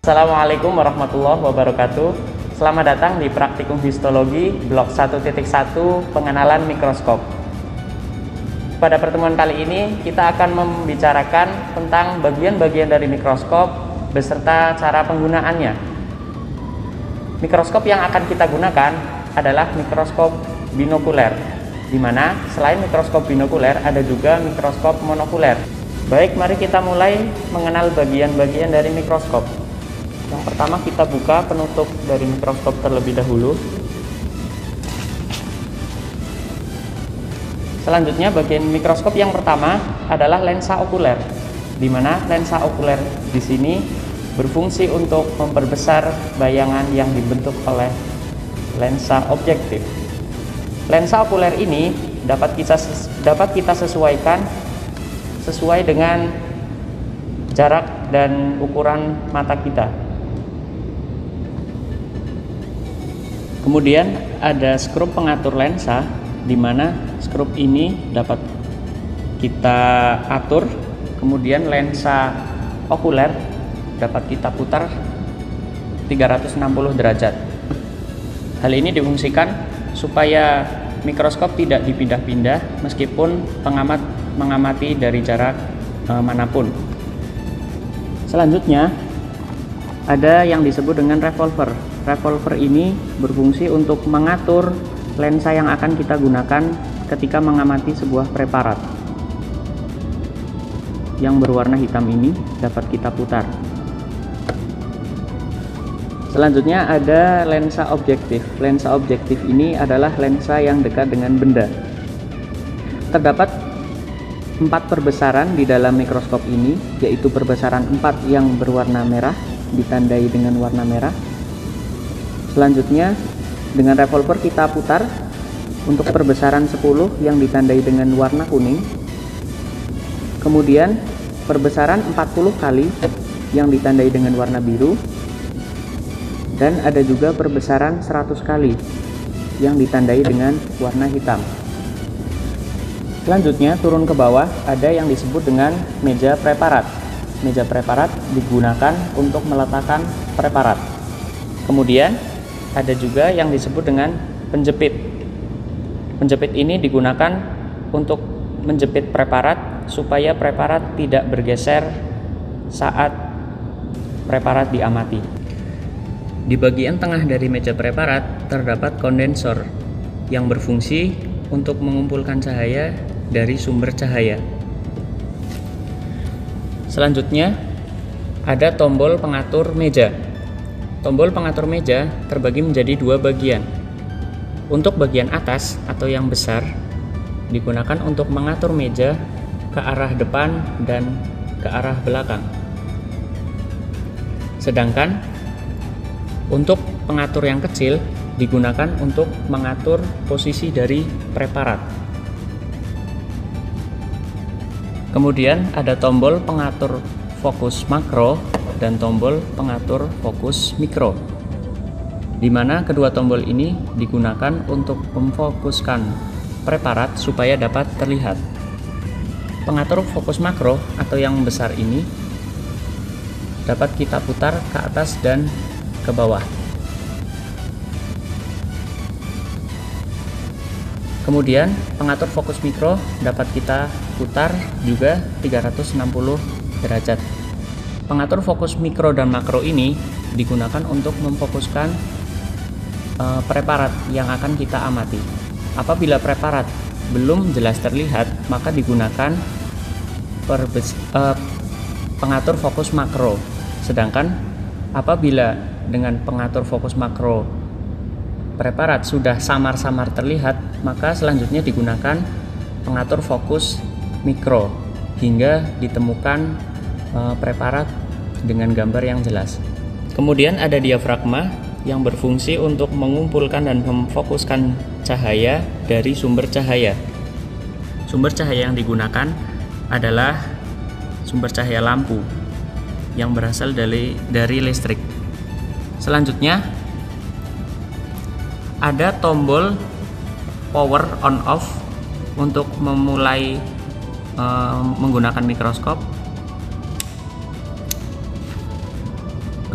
Assalamualaikum warahmatullahi wabarakatuh. Selamat datang di Praktikum Histologi Blok 1.1 Pengenalan Mikroskop. Pada pertemuan kali ini kita akan membicarakan tentang bagian-bagian dari mikroskop beserta cara penggunaannya. Mikroskop yang akan kita gunakan adalah mikroskop binokuler, di mana selain mikroskop binokuler ada juga mikroskop monokuler. Baik, mari kita mulai mengenal bagian-bagian dari mikroskop. Yang pertama kita buka penutup dari mikroskop terlebih dahulu. Selanjutnya bagian mikroskop yang pertama adalah lensa okuler, di mana lensa okuler di sini berfungsi untuk memperbesar bayangan yang dibentuk oleh lensa objektif. Lensa okuler ini dapat kita sesuaikan sesuai dengan jarak dan ukuran mata kita. Kemudian ada skrup pengatur lensa, di mana skrup ini dapat kita atur. Kemudian lensa okuler dapat kita putar 360 derajat. Hal ini difungsikan supaya mikroskop tidak dipindah-pindah meskipun pengamat mengamati dari jarak manapun. Selanjutnya ada yang disebut dengan revolver. Revolver ini berfungsi untuk mengatur lensa yang akan kita gunakan ketika mengamati sebuah preparat. Yang berwarna hitam ini dapat kita putar. Selanjutnya ada lensa objektif. Lensa objektif ini adalah lensa yang dekat dengan benda. Terdapat 4 perbesaran di dalam mikroskop ini, yaitu perbesaran 4 yang berwarna merah, ditandai dengan warna merah. Selanjutnya dengan revolver kita putar untuk perbesaran 10 yang ditandai dengan warna kuning. Kemudian perbesaran 40 kali yang ditandai dengan warna biru. Dan ada juga perbesaran 100 kali yang ditandai dengan warna hitam. Selanjutnya turun ke bawah ada yang disebut dengan meja preparat. Meja preparat digunakan untuk meletakkan preparat. Kemudian ada juga yang disebut dengan penjepit. Penjepit ini digunakan untuk menjepit preparat supaya preparat tidak bergeser saat preparat diamati. Di bagian tengah dari meja preparat terdapat kondensor yang berfungsi untuk mengumpulkan cahaya dari sumber cahaya. Selanjutnya ada tombol pengatur meja. Tombol pengatur meja terbagi menjadi 2 bagian. Untuk bagian atas atau yang besar digunakan untuk mengatur meja ke arah depan dan ke arah belakang. Sedangkan untuk pengatur yang kecil digunakan untuk mengatur posisi dari preparat. Kemudian ada tombol pengatur fokus makro dan tombol pengatur fokus mikro, di mana kedua tombol ini digunakan untuk memfokuskan preparat supaya dapat terlihat. Pengatur fokus makro atau yang besar ini dapat kita putar ke atas dan ke bawah. Kemudian pengatur fokus mikro dapat kita putar juga 360 derajat. Pengatur fokus mikro dan makro ini digunakan untuk memfokuskan preparat yang akan kita amati. Apabila preparat belum jelas terlihat, maka digunakan pengatur fokus makro. Sedangkan apabila dengan pengatur fokus makro preparat sudah samar-samar terlihat, maka selanjutnya digunakan pengatur fokus mikro hingga ditemukan preparat dengan gambar yang jelas. Kemudian ada diafragma yang berfungsi untuk mengumpulkan dan memfokuskan cahaya dari sumber cahaya. Sumber cahaya yang digunakan adalah sumber cahaya lampu yang berasal dari listrik. Selanjutnya ada tombol power on off untuk memulai menggunakan mikroskop.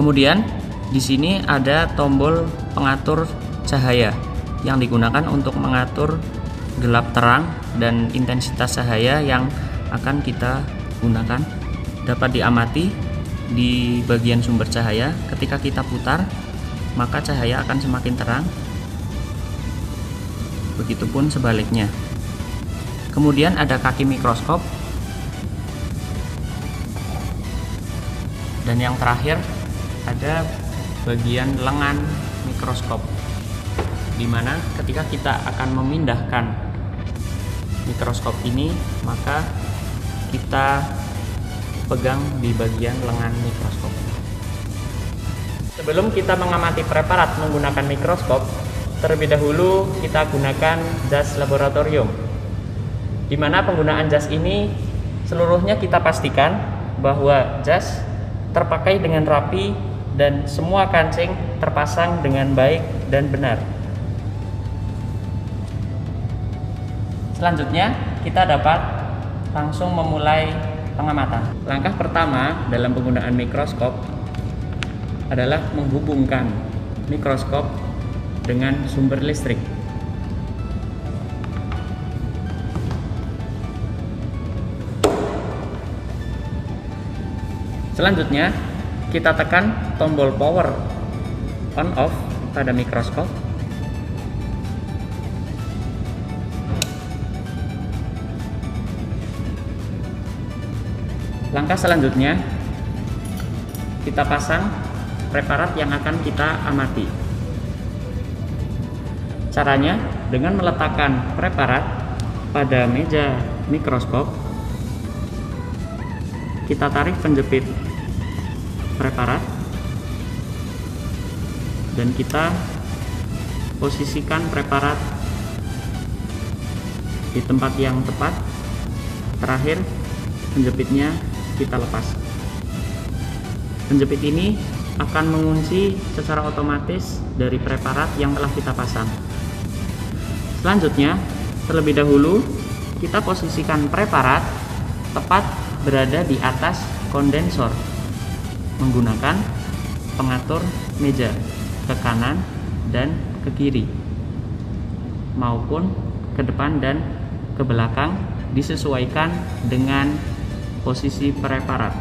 Kemudian di sini ada tombol pengatur cahaya yang digunakan untuk mengatur gelap terang dan intensitas cahaya yang akan kita gunakan. Dapat diamati di bagian sumber cahaya, ketika kita putar maka cahaya akan semakin terang, begitupun sebaliknya. Kemudian ada kaki mikroskop, dan yang terakhir ada bagian lengan mikroskop, di mana ketika kita akan memindahkan mikroskop ini maka kita pegang di bagian lengan mikroskop. Sebelum kita mengamati preparat menggunakan mikroskop, terlebih dahulu kita gunakan jas laboratorium, di mana penggunaan jas ini seluruhnya kita pastikan bahwa jas terpakai dengan rapi dan semua kancing terpasang dengan baik dan benar. Selanjutnya kita dapat langsung memulai pengamatan. Langkah pertama dalam penggunaan mikroskop adalah menghubungkan mikroskop dengan sumber listrik. Selanjutnya kita tekan tombol power on off pada mikroskop. Langkah selanjutnya kita pasang preparat yang akan kita amati. Caranya dengan meletakkan preparat pada meja mikroskop, kita tarik penjepit preparat dan kita posisikan preparat di tempat yang tepat. Terakhir penjepitnya kita lepas. Penjepit ini akan mengunci secara otomatis dari preparat yang telah kita pasang. Selanjutnya, terlebih dahulu kita posisikan preparat tepat berada di atas kondensor menggunakan pengatur meja ke kanan dan ke kiri maupun ke depan dan ke belakang, disesuaikan dengan posisi preparat.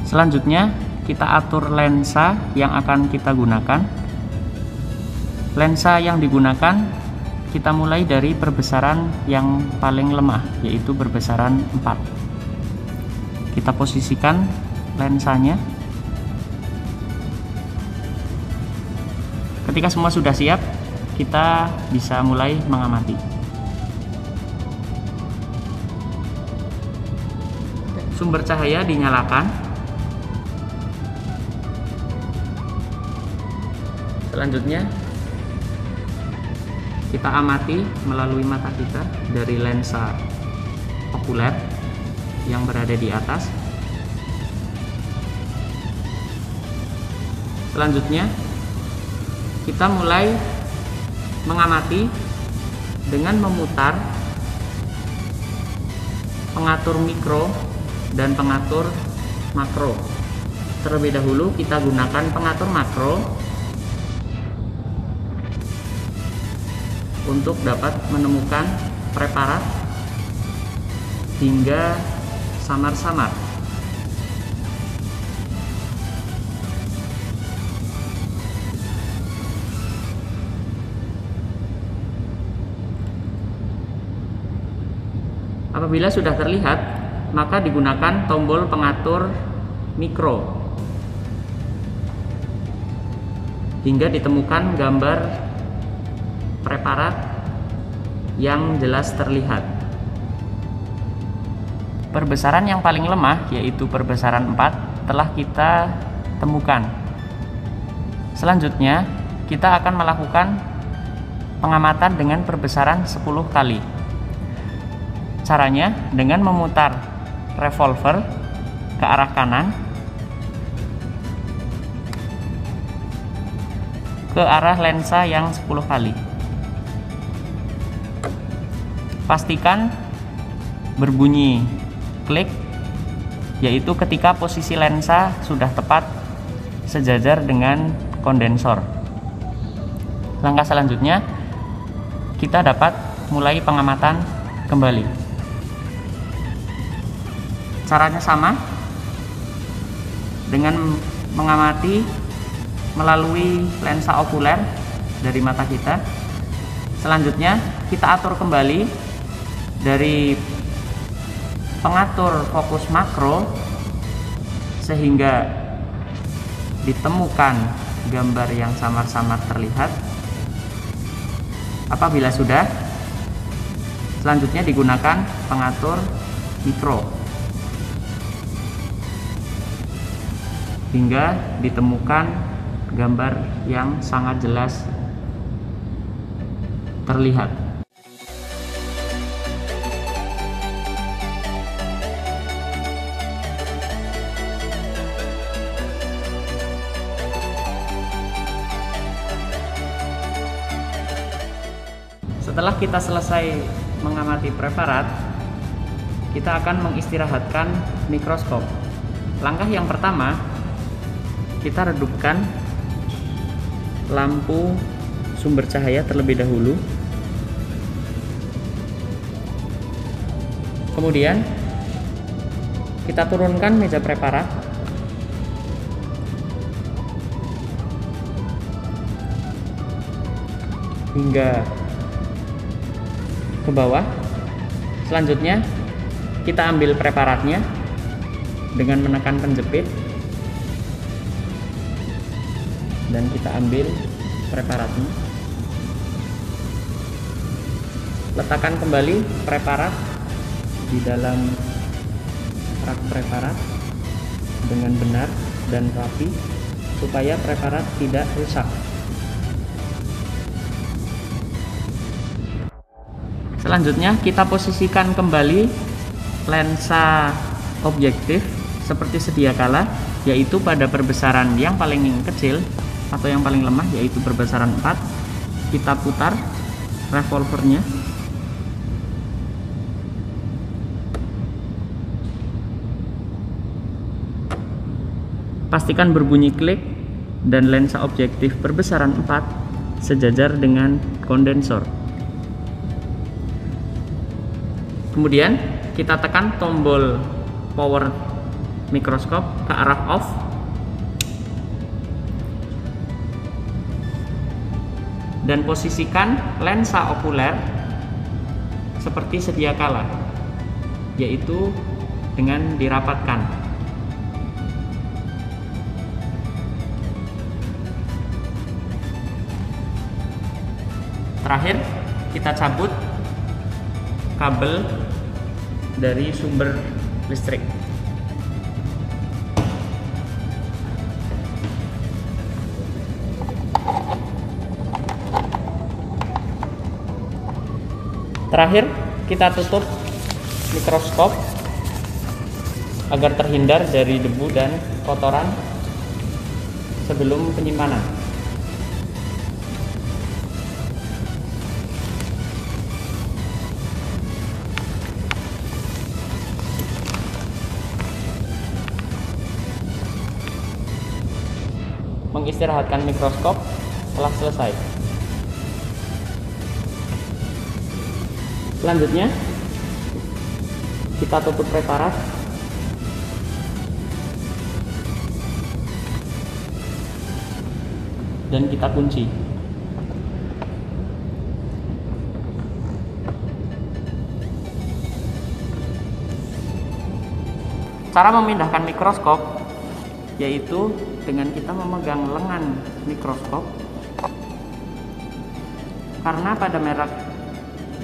Selanjutnya kita atur lensa yang akan kita gunakan. Lensa yang digunakan kita mulai dari perbesaran yang paling lemah, yaitu perbesaran 4. Kita posisikan lensanya. Ketika semua sudah siap, kita bisa mulai mengamati. Sumber cahaya dinyalakan. Selanjutnya kita amati melalui mata kita dari lensa okuler yang berada di atas. Selanjutnya kita mulai mengamati dengan memutar pengatur mikro dan pengatur makro. Terlebih dahulu kita gunakan pengatur makro untuk dapat menemukan preparat hingga samar-samar. Apabila sudah terlihat, maka digunakan tombol pengatur mikro hingga ditemukan gambar preparat yang jelas terlihat. Perbesaran yang paling lemah, yaitu perbesaran 4, telah kita temukan. Selanjutnya kita akan melakukan pengamatan dengan perbesaran 10 kali. Caranya dengan memutar revolver ke arah kanan ke arah lensa yang 10 kali. Pastikan berbunyi klik, yaitu ketika posisi lensa sudah tepat sejajar dengan kondensor. Langkah selanjutnya, kita dapat mulai pengamatan kembali. Caranya sama dengan mengamati melalui lensa okuler dari mata kita. Selanjutnya kita atur kembali dari pengatur fokus makro sehingga ditemukan gambar yang samar-samar terlihat. Apabila sudah, selanjutnya digunakan pengatur mikro hingga ditemukan gambar yang sangat jelas terlihat. Setelah kita selesai mengamati preparat, kita akan mengistirahatkan mikroskop. Langkah yang pertama, kita redupkan lampu sumber cahaya terlebih dahulu. Kemudian kita turunkan meja preparat. Hingga ke bawah. Selanjutnya kita ambil preparatnya dengan menekan penjepit dan kita ambil preparatnya. Letakkan kembali preparat di dalam rak preparat dengan benar dan rapi supaya preparat tidak rusak. Selanjutnya kita posisikan kembali lensa objektif seperti sedia kala, yaitu pada perbesaran yang paling kecil atau yang paling lemah, yaitu perbesaran 4. Kita putar revolvernya. Pastikan berbunyi klik dan lensa objektif perbesaran 4 sejajar dengan kondensor. Kemudian kita tekan tombol power mikroskop ke arah off. Dan posisikan lensa okuler seperti sedia kala, yaitu dengan dirapatkan. Terakhir, kita cabut kabel dari sumber listrik. Terakhir, kita tutup mikroskop agar terhindar dari debu dan kotoran sebelum penyimpanan. Mengistirahatkan mikroskop telah selesai. Selanjutnya kita tutup preparat dan kita kunci. Cara memindahkan mikroskop yaitu dengan kita memegang lengan mikroskop. Karena pada merek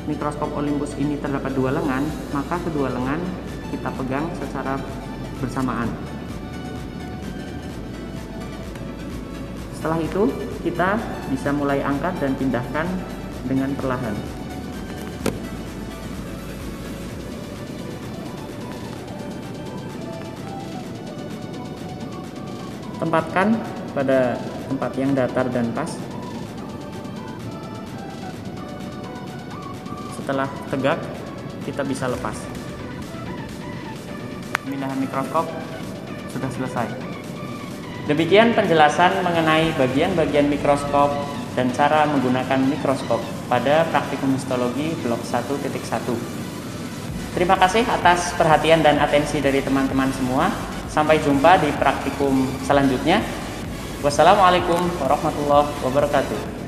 mikroskop Olympus ini terdapat dua lengan, maka kedua lengan kita pegang secara bersamaan. Setelah itu kita bisa mulai angkat dan pindahkan dengan perlahan. Tempatkan pada tempat yang datar dan pas. Setelah tegak, kita bisa lepas. pemindahan mikroskop sudah selesai. Demikian penjelasan mengenai bagian-bagian mikroskop dan cara menggunakan mikroskop pada praktikum histologi blok 1.1. Terima kasih atas perhatian dan atensi dari teman-teman semua. Sampai jumpa di praktikum selanjutnya. Wassalamualaikum warahmatullahi wabarakatuh.